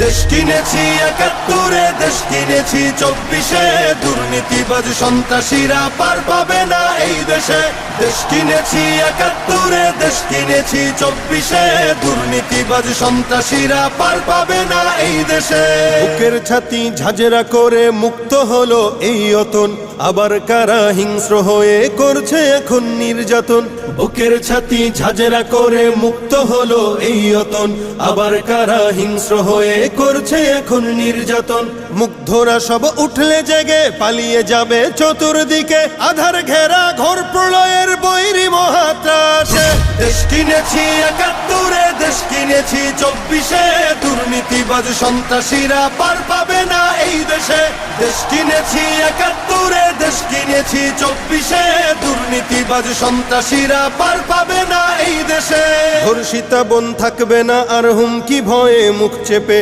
দেশ কিনেছি ৭১, দেশ কিনেছি ২৪, দুর্নীতিবাজ সন্ত্রাসীরা পার পাবে না এই দেশে। দেশ কিনেছি ৭১, দেশ কিনেছি ২৪, দুর্নীতিবাজ সন্ত্রাসীরা পার পাবে না এই দেশে। বুকের ছাতি ঝাঁঝরা করে মুক্ত হলো এই অতন, আবার কারা হিংস্র হয়ে করছে এখন নির্যাতন। বুকের ছাতি ঝাঁঝরা করে মুক্ত হলো এই অতন, আবার কারা হিংস্র হয়ে করছে এখন নির্যাতন। মুগ্ধরা সব উঠলে জেগে পালিয়ে যাবে চতুর্দিকে, আধার ঘেরা ঘোর প্রলয়ের বৈরী মহাত্রাসে। দেশ কিনেছি ৭১, দেশ কিনেছি ২৪, দুর্নীতিবাজ সন্ত্রাসীরা পার পাবে না এই দেশে। দেশ কিনেছি ৭১, দেশ কিনেছি ২৪, দুর্নীতিবাজ সন্ত্রাসীরা পার পাবে না এই দেশে। ধর্ষিতা বোন থাকবে না আর হুমকি ভয়ে মুখ চেপে,